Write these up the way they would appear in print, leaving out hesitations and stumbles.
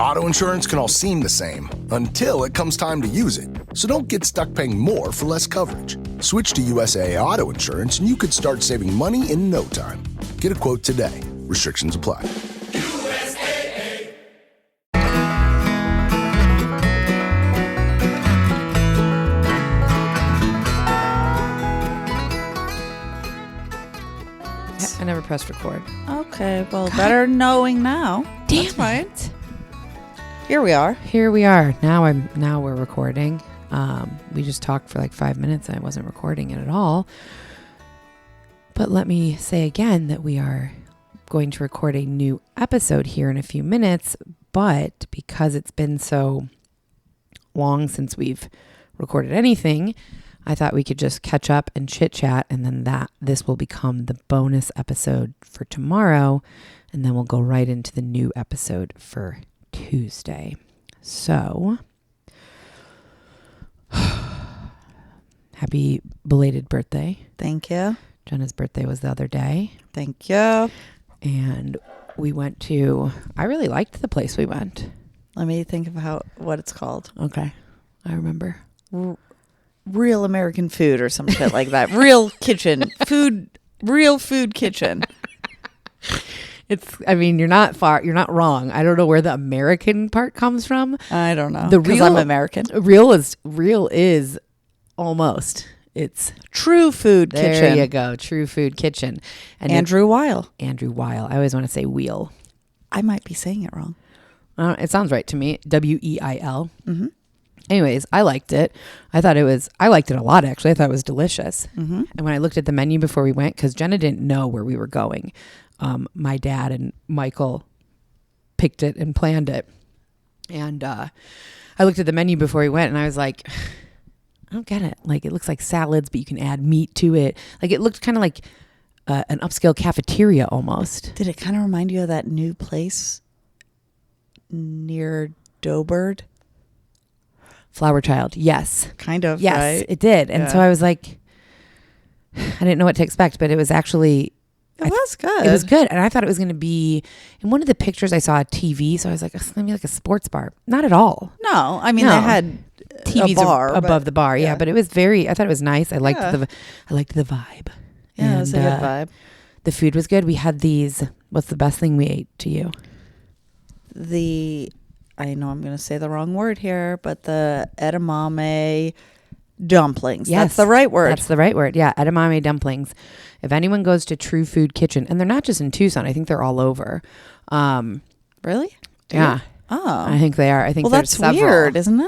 Auto insurance can all seem the same until it comes time to use it. So don't get stuck paying more for less coverage. Switch to USAA Auto Insurance and you could start saving money in no time. Get a quote today. Restrictions apply. USAA. I never pressed record. Okay, well, better knowing now. Damn That's fine. it. Here we are. Here we are. Now we're recording. We just talked for like 5 minutes and I wasn't recording it at all. But let me say again that we are going to record a new episode here in a few minutes. But because it's been so long since we've recorded anything, I thought we could just catch up and chit chat, and then this will become the bonus episode for tomorrow, and then we'll go right into the new episode for Tuesday. So, happy belated birthday. Thank you. Jenna's birthday was the other day. Thank you. And we went I really liked the place we went. Let me think of what it's called. Okay. I remember. Real American food or some shit like that. Real kitchen. Real food kitchen. You're not wrong. I don't know where the American part comes from. I don't know. Because I'm American. Real is almost. It's True Food Kitchen. There you go. True Food Kitchen. And Andrew Weil. I always want to say Wheel. I might be saying it wrong. It sounds right to me. Weil. Mm-hmm. Anyways, I liked it. I liked it a lot, actually. I thought it was delicious. Mm-hmm. And when I looked at the menu before we went, because Jenna didn't know where we were going, my dad and Michael picked it and planned it. And I looked at the menu before we went, and I was like, I don't get it. Like, it looks like salads, but you can add meat to it. Like, it looked kind of like an upscale cafeteria almost. Did it kind of remind you of that new place near Doughbird? Flower Child. Yes. Kind of, yes, right? it did. And so I was like, I didn't know what to expect, but it was actually... It was good. It was good. And I thought it was going to be... In one of the pictures, I saw a TV, so I was like, it's going to be like a sports bar. Not at all. No. I mean, they had TVs a bar, above the bar. Yeah, but it was I thought it was nice. I liked the vibe. Yeah, it was a good vibe. The food was good. We had these... What's the best thing we ate to you? I know I'm going to say the wrong word here, but the edamame dumplings. Yes, that's the right word. That's the right word. Yeah, edamame dumplings. If anyone goes to True Food Kitchen, and they're not just in Tucson, I think they're all over. Really? Yeah. Oh. I think they are. I think well, there's that's several. Weird, isn't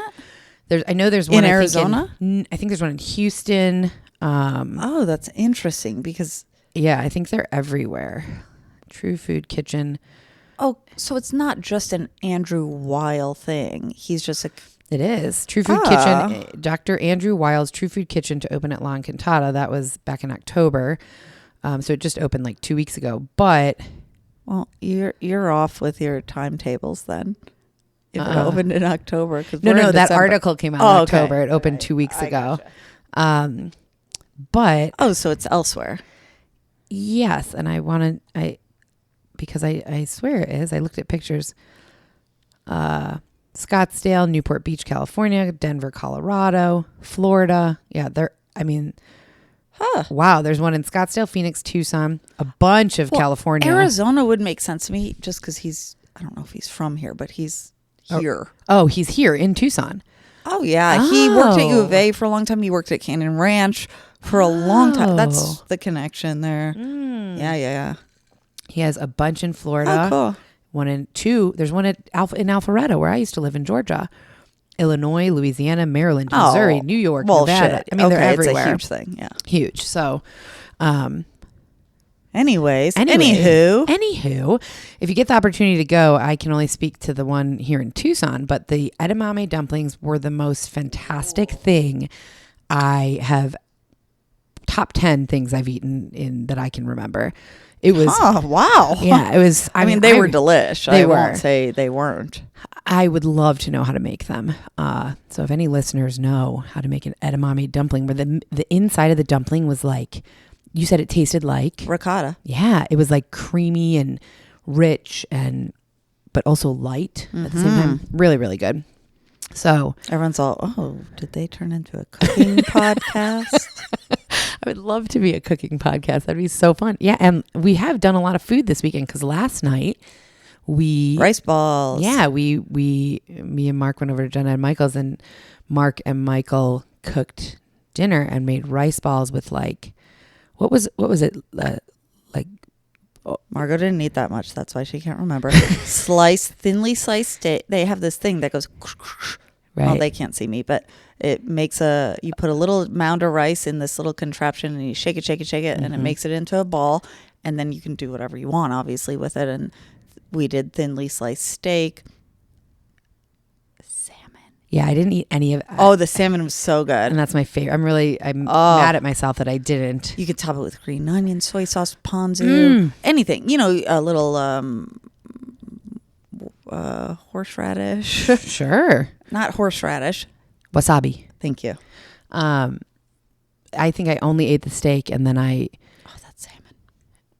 it? I know there's one in Arizona. I think there's one in Houston. Oh, that's interesting because... Yeah, I think they're everywhere. True Food Kitchen. Oh, so it's not just an Andrew Weil thing. He's just It is. True Food Kitchen. Dr. Andrew Weil's True Food Kitchen to open at La Encantada. That was back in October. So it just opened like 2 weeks ago. But... Well, you're off with your timetables then. If it opened in October. No, that article came out in October. Okay. It opened 2 weeks ago. Gotcha. But... Oh, so it's elsewhere. Yes. And because I swear it is. I looked at pictures. Scottsdale, Newport Beach, California, Denver, Colorado, Florida. Yeah, wow, there's one in Scottsdale, Phoenix, Tucson, a bunch of California. Arizona would make sense to me just because I don't know if he's from here, but he's here. Oh, he's here in Tucson. Oh, yeah. He worked at U of A for a long time. He worked at Canyon Ranch for a long time. That's the connection there. Yeah. He has a bunch in Florida. Oh, cool. There's one in Alpharetta, where I used to live in Georgia. Illinois, Louisiana, Maryland, Missouri, New York, Nevada. Shit. I mean, they're everywhere. It's a huge thing, yeah. Huge. So, Anywho, if you get the opportunity to go, I can only speak to the one here in Tucson, but the edamame dumplings were the most fantastic thing I have. Top 10 things I've eaten in that I can remember. It was wow. Yeah, it was. I mean, they were delish. They were. Won't say they weren't. I would love to know how to make them. So if any listeners know how to make an edamame dumpling, where the inside of the dumpling was like, you said it tasted like ricotta. Yeah, it was like creamy and rich and but also light at the same time. Really, really good. So everyone's all, oh, did they turn into a cooking podcast? I would love to be a cooking podcast. That'd be so fun. Yeah, and we have done a lot of food this weekend because last night rice balls. Yeah, me and Mark went over to Jenna and Michael's, and Mark and Michael cooked dinner and made rice balls with like, what was it like? Margot didn't eat that much. That's why she can't remember. Thinly sliced steak. They have this thing that goes. Right. Well, they can't see me, but it makes you put a little mound of rice in this little contraption and you shake it, and it makes it into a ball. And then you can do whatever you want, obviously, with it. And we did thinly sliced steak. Salmon. Yeah, I didn't eat any of it. Oh, the salmon was so good. And that's my favorite. I'm mad at myself that I didn't. You could top it with green onion, soy sauce, ponzu, anything. You know, a little horseradish. Sure. Not horseradish. Wasabi. Thank you. I think I only ate the steak and then Oh, that's salmon.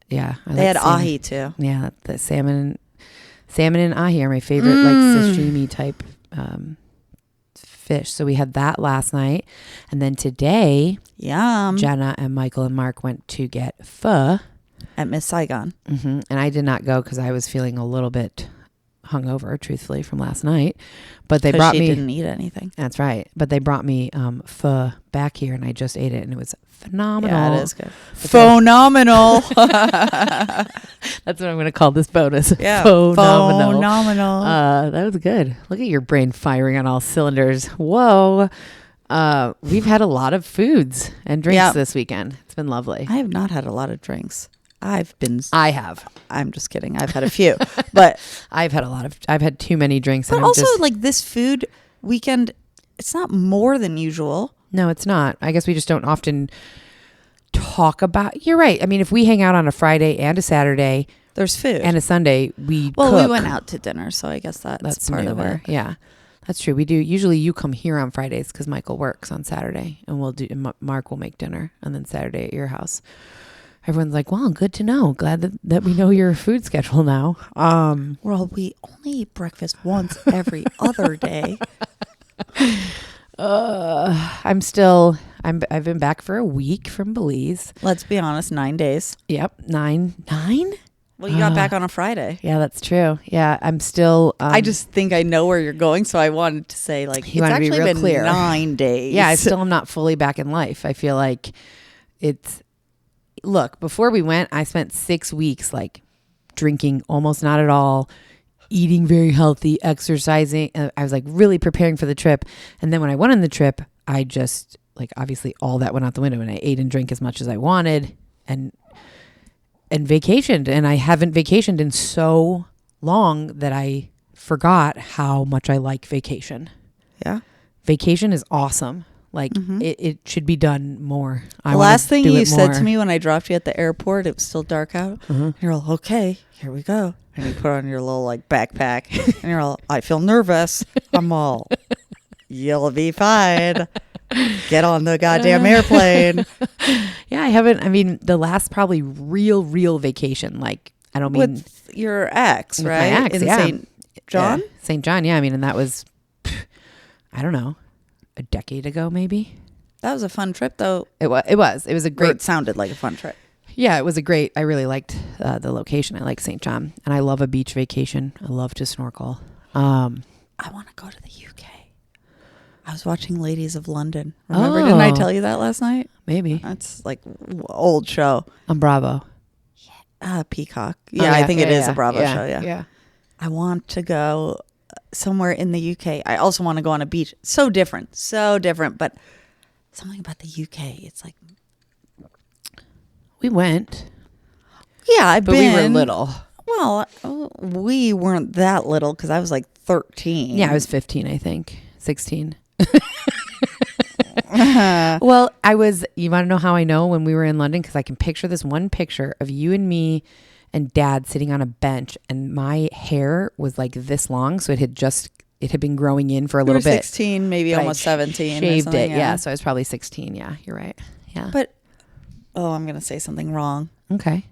Yeah. They had ahi too. Yeah, the salmon and ahi are my favorite, like sashimi type fish. So we had that last night. And then today, yum, Jenna and Michael and Mark went to get pho. At Miss Saigon. And I did not go because I was feeling a little bit hungover, truthfully, from last night. But they brought me. She didn't eat anything. That's right. But they brought me pho back here, and I just ate it, and it was phenomenal. Yeah, it is good. Pho-Nomenal. That's what I'm going to call this bonus. Yeah, Pho-Nomenal. Pho-Nomenal. That was good. Look at your brain firing on all cylinders. Whoa. We've had a lot of foods and drinks this weekend. It's been lovely. I have not had a lot of drinks. I have. I'm just kidding. I've had a few, but I've had too many drinks. But and also, like this food weekend, it's not more than usual. No, it's not. I guess we just don't often talk about. You're right. I mean, if we hang out on a Friday and a Saturday, there's food, and a Sunday, we cook. We went out to dinner, so I guess that's part of it. Yeah, that's true. We do. Usually, you come here on Fridays because Michael works on Saturday, and Mark will make dinner, and then Saturday at your house. Everyone's like, well, good to know. Glad that we know your food schedule now. Well, we only eat breakfast once every other day. I've been back for a week from Belize. Let's be honest, 9 days. Yep. 9? Well, you got back on a Friday. Yeah, that's true. Yeah, I'm still. I just think I know where you're going, so I wanted to say, like, it's actually been clear. 9 days. Yeah, I still am not fully back in life. I feel like look, before we went, I spent 6 weeks like drinking almost not at all, eating very healthy, exercising. I was like really preparing for the trip. And then when I went on the trip, I just like, obviously all that went out the window, and I ate and drank as much as I wanted and vacationed. And I haven't vacationed in so long that I forgot how much I like vacation. Yeah. Vacation is awesome. Like it should be done more. The last thing you said to me when I dropped you at the airport, it was still dark out. You're all, okay, here we go. And you put on your little like backpack and you're all, I feel nervous. I'm all, you'll be fine. Get on the goddamn airplane. Yeah, I haven't. I mean, the last probably real vacation. Like, I don't mean with your ex, with right? My ex, in St. John? Yeah. St. John, yeah. I mean, and that was, I don't know, a decade ago, maybe. That was a fun trip, though. It was a great. It sounded like a fun trip. Yeah, it was a great. I really liked the location. I like St. John, and I love a beach vacation. I love to snorkel. I want to go to the UK. I was watching Ladies of London. Remember? Didn't I tell you that last night? Maybe. That's like old show On Bravo. Peacock. Yeah, I think it is a Bravo show. Yeah. I want to go somewhere in the UK. I also want to go on a beach. So different, but something about the UK. It's like We went. Yeah, I've been. But we were little. Well, we weren't that little because I was like 13. Yeah, I was 15, I think. 16. Well, you want to know how I know when we were in London? Because I can picture this one picture of you and me and Dad sitting on a bench, and my hair was like this long. So it had been growing in for a little bit. 16, maybe but almost 17. Shaved it. Yeah. So I was probably 16. Yeah, you're right. Yeah. But, I'm going to say something wrong. Okay.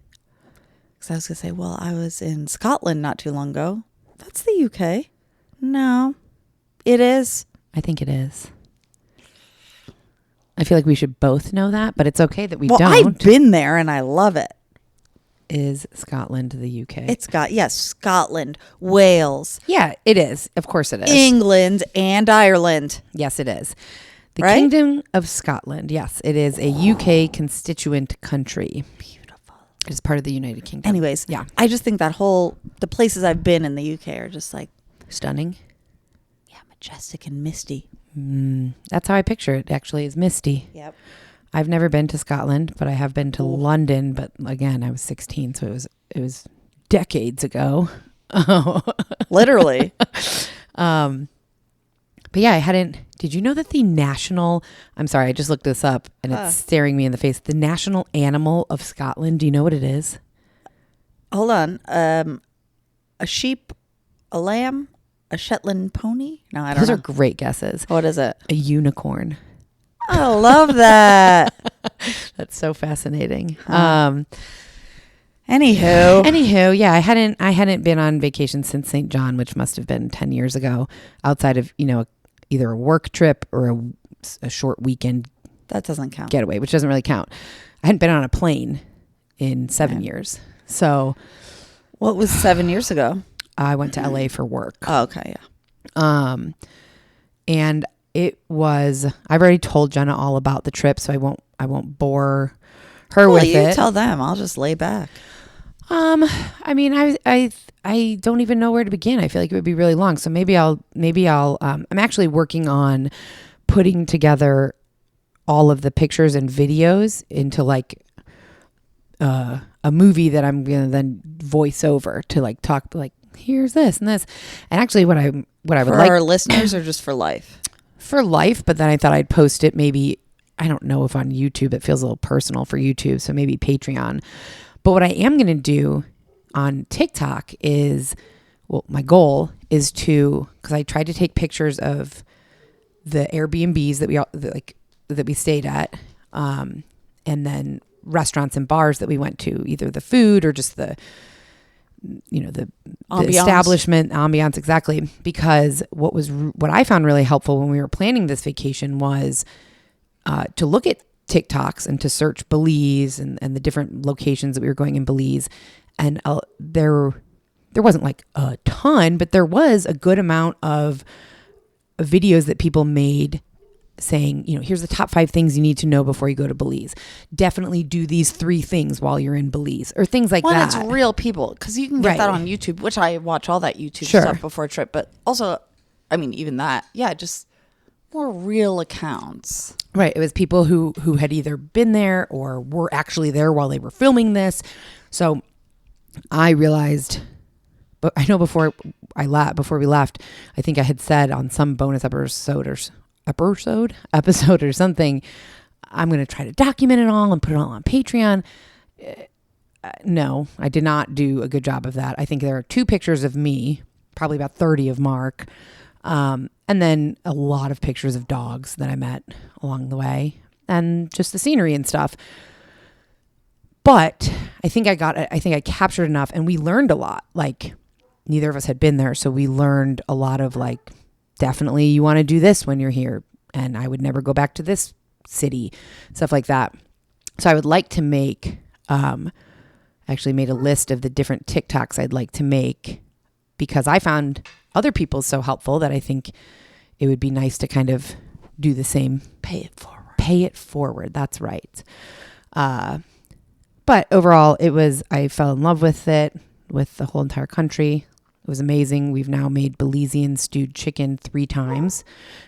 Because I was going to say, well, I was in Scotland not too long ago That's the UK. No, it is. I think it is. I feel like we should both know that, but it's okay that we Well, don't. I've been there and I love it. Is Scotland the UK? It's got, yes, Scotland, Wales. Yeah, it is. Of course it is. England and Ireland. Yes, it is. The Right? Kingdom of Scotland. Yes, it is a UK constituent country. Beautiful. It is part of the United Kingdom. Anyways, Yeah. I just think the places I've been in the UK are just like, Stunning. yeah, majestic and misty. That's how I picture it, actually, is misty. Yep. I've never been to Scotland, but I have been to London. But again, I was 16, so it was decades ago. Literally. But yeah, I hadn't. Did you know that I'm sorry, I just looked this up and it's staring me in the face. The national animal of Scotland. Do you know what it is? Hold on. A sheep, a lamb, a Shetland pony? No, I don't Those know. are great guesses. What is it? A unicorn. I love that. That's so fascinating. Anywho, Yeah, I hadn't been on vacation since St. John, which must have been 10 years ago, outside of, either a work trip or a short weekend that doesn't count. getaway, which doesn't really count. I hadn't been on a plane in 7 years. So What was 7 years ago? I went to LA for work. Oh, okay, yeah. And I've already told Jenna all about the trip, so I won't bore her with you it. tell them. I'll just lay back. I mean, I don't even know where to begin. I feel like it would be really long. So maybe I'll, I'm actually working on putting together all of the pictures and videos into like, a movie that I'm going to then voice over to like talk like, here's this and this. And actually what I would For like our listeners or just for life? for life, but then I thought I'd post it maybe, I don't know if on YouTube, it feels a little personal for YouTube. So maybe Patreon. But what I am going to do on TikTok is, well, my goal is because I tried to take pictures of the Airbnbs that we stayed at, and then restaurants and bars that we went to, either the food or just the establishment ambiance. Exactly. Because what I found really helpful when we were planning this vacation was to look at TikToks and to search Belize and the different locations that we were going in Belize. And there wasn't like a ton, but there was a good amount of videos that people made saying, here's the top 5 things you need to know before you go to Belize. Definitely do these 3 things while you're in Belize, or things like that. Well, it's real people, because you can get that on YouTube, which I watch all that YouTube stuff before a trip. But also, I mean, even that, yeah, just more real accounts. Right. It was people who had either been there or were actually there while they were filming this. So I realized, but I know before we left, I think I had said on some bonus episode or something, I'm going to try to document it all and put it all on Patreon. No, I did not do a good job of that. I think there are 2 pictures of me, probably about 30 of Mark, and then a lot of pictures of dogs that I met along the way, and just the scenery and stuff. But I think I captured enough, and we learned a lot. Like, neither of us had been there, so we learned a lot of like, definitely you want to do this when you're here, and I would never go back to this city, stuff like that. So I would like to make, actually made a list of the different TikToks I'd like to make, because I found other people so helpful that I think it would be nice to kind of do the same. Pay it forward. That's right. But overall, I fell in love with it, with the whole entire country. It was amazing. We've now made Belizean stewed chicken 3 times,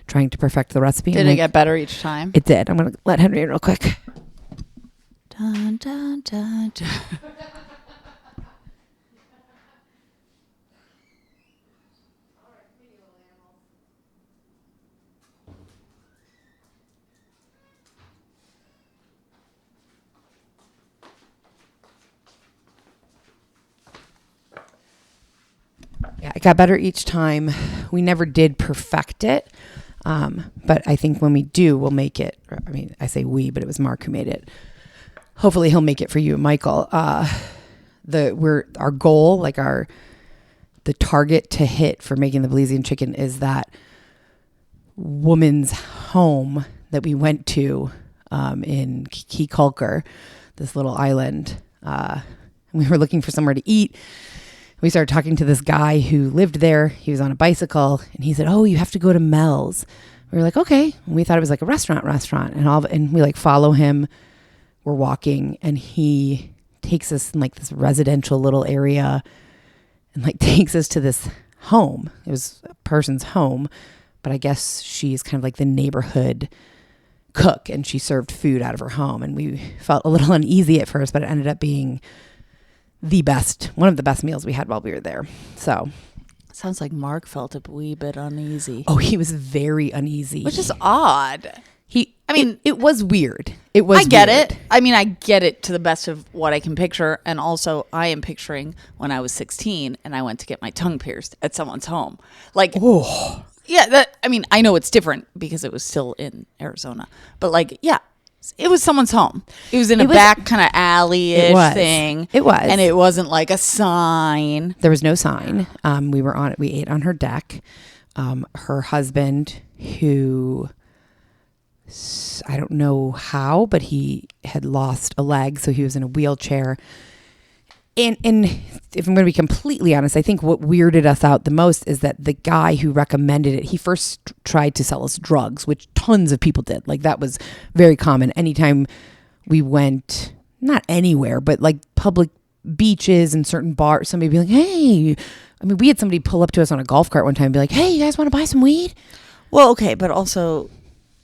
trying to perfect the recipe. Did it get better each time? It did. I'm going to let Henry in real quick. Dun, dun, dun, dun. Yeah, it got better each time. We never did perfect it. But I think when we do, we'll make it. I mean, I say we, but it was Mark who made it. Hopefully he'll make it for you and Michael. Our goal, like our the target to hit for making the Belizean chicken is that woman's home that we went to in Key Kulker, this little island. We were looking for somewhere to eat. We started talking to this guy who lived there. He was on a bicycle, and he said, "Oh, you have to go to Mel's." We were like, "Okay." And we thought it was like a restaurant, and we like follow him. We're walking, and he takes us in like this residential little area, and like takes us to this home. It was a person's home, but I guess she's kind of like the neighborhood cook, and she served food out of her home. And we felt a little uneasy at first, but it ended up being one of the best meals we had while we were there. So sounds like Mark felt a wee bit uneasy. Oh, he was very uneasy, which is odd. It was weird. It was. I get it. I mean, I get it to the best of what I can picture, and also I am picturing when I was 16 and I went to get my tongue pierced at someone's home. Like, oh, yeah. I know it's different because it was still in Arizona, but like, yeah. It was someone's home. It was in a back kind of alley-ish thing. It was. And it wasn't like a sign. There was no sign. We ate on her deck. Her husband, who, I don't know how, but he had lost a leg, so he was in a wheelchair. And if I'm going to be completely honest, I think what weirded us out the most is that the guy who recommended it, he first tried to sell us drugs, which tons of people did. Like, that was very common. Anytime we went, not anywhere, but like public beaches and certain bars, somebody would be like, "Hey," I mean, we had somebody pull up to us on a golf cart one time and be like, "Hey, you guys want to buy some weed?" Well, okay, but also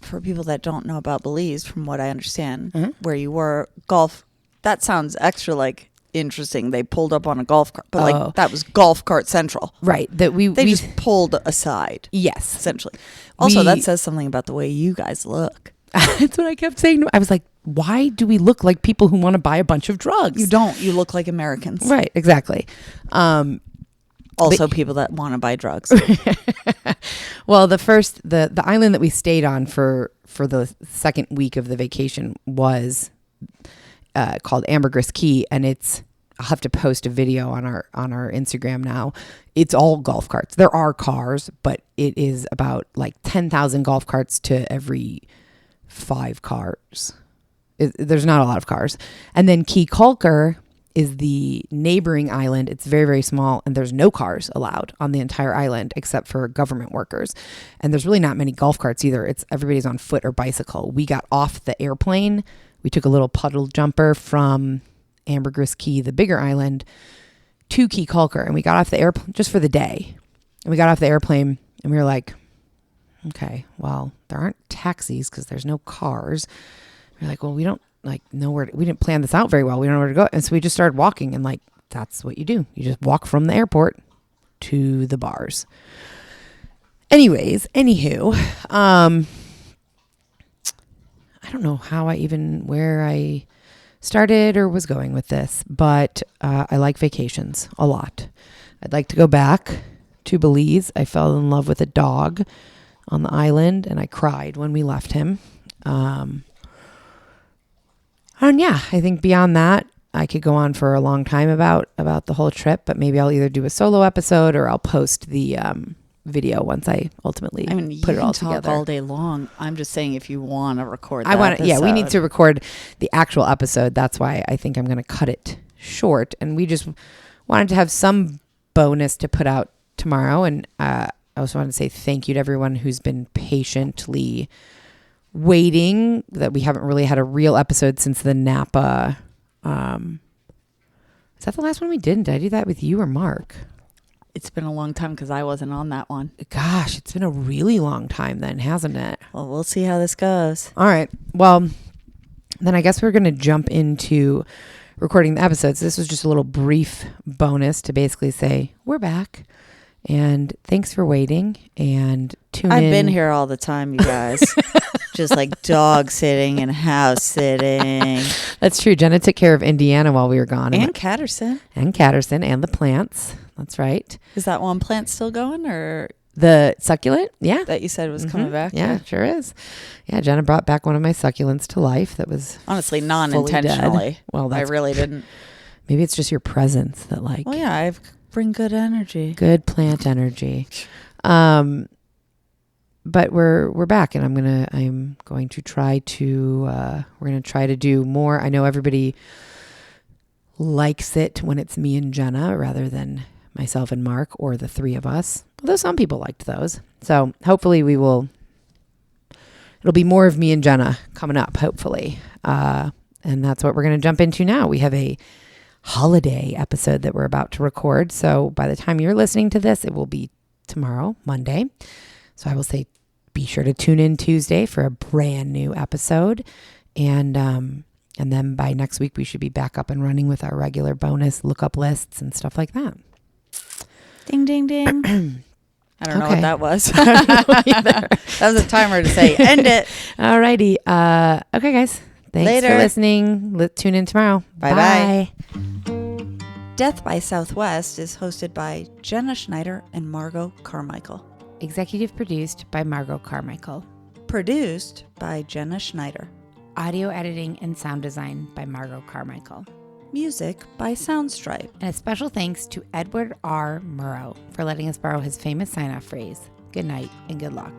for people that don't know about Belize, from what I understand, where you were, golf, that sounds extra like interesting. They pulled up on a golf cart, but like that was golf cart central, right? That we just pulled aside. Yes, essentially. Also, that says something about the way you guys look. That's what I kept saying. I was like, why do we look like people who want to buy a bunch of drugs? You don't. You look like Americans, right? Exactly. Also, people that want to buy drugs. Well, the island that we stayed on for the second week of the vacation was called Ambergris Key, and I'll have to post a video on our Instagram now. It's all golf carts. There are cars, but it is about like 10,000 golf carts to every 5 cars. There's not a lot of cars. And then Key Kulker is the neighboring island. It's very, very small, and there's no cars allowed on the entire island except for government workers. And there's really not many golf carts either. Everybody's on foot or bicycle. We got off the airplane. We took a little puddle jumper from Ambergris Key, the bigger island, to Key Kulker, and we got off the airplane just for the day. And we got off the airplane, and we were like, okay, well, there aren't taxis because there's no cars. We're like, well, we don't know where we didn't plan this out very well. We don't know where to go. And so we just started walking, and like, that's what you do. You just walk from the airport to the bars. Anywho, I don't know where I started or was going with this, but I like vacations a lot. I'd like to go back to Belize. I fell in love with a dog on the island, and I cried when we left him. And yeah, I think beyond that, I could go on for a long time about the whole trip, but maybe I'll either do a solo episode or I'll post the video once I ultimately put it all together. You can talk all day long. I'm just saying, if you want to record that episode. Yeah, we need to record the actual episode. That's why I think I'm going to cut it short. And we just wanted to have some bonus to put out tomorrow. And I also wanted to say thank you to everyone who's been patiently waiting, that we haven't really had a real episode since the Napa. Is that the last one we did? Did I do that with you or Mark? It's been a long time because I wasn't on that one. Gosh, it's been a really long time then, hasn't it? Well, we'll see how this goes. All right. Well, then I guess we're going to jump into recording the episodes. This was just a little brief bonus to basically say we're back. And thanks for waiting, and tune in. I've been here all the time, you guys. Just like dog sitting and house sitting. That's true. Jenna took care of Indiana while we were gone. And Catterson. And Catterson and the plants. That's right. Is that one plant still going, or the succulent? Yeah. That you said was coming back? Yeah, it sure is. Yeah, Jenna brought back one of my succulents to life that was honestly non-intentionally. Well, I really didn't. Maybe it's just your presence that like. Well, yeah, I have Bring good energy. Good plant energy. But we're back, and I'm going to try to we're going to try to do more. I know everybody likes it when it's me and Jenna rather than myself and Mark or the three of us. Although some people liked those. So hopefully it'll be more of me and Jenna coming up, hopefully. And that's what we're going to jump into now. We have a holiday episode that we're about to record. So by the time you're listening to this, it will be tomorrow, Monday. So I will say, be sure to tune in Tuesday for a brand new episode. And then by next week, we should be back up and running with our regular bonus lookup lists and stuff like that. Ding, ding, ding. I don't know what that was. I don't know either. That was a timer to say, end it. All righty. Okay, guys. Thanks for listening. Tune in tomorrow. Bye-bye. Death by Southwest is hosted by Jenna Schneider and Margot Carmichael. Executive produced by Margot Carmichael. Produced by Jenna Schneider. Audio editing and sound design by Margot Carmichael. Music by Soundstripe. And a special thanks to Edward R. Murrow for letting us borrow his famous sign-off phrase, "Good night and good luck."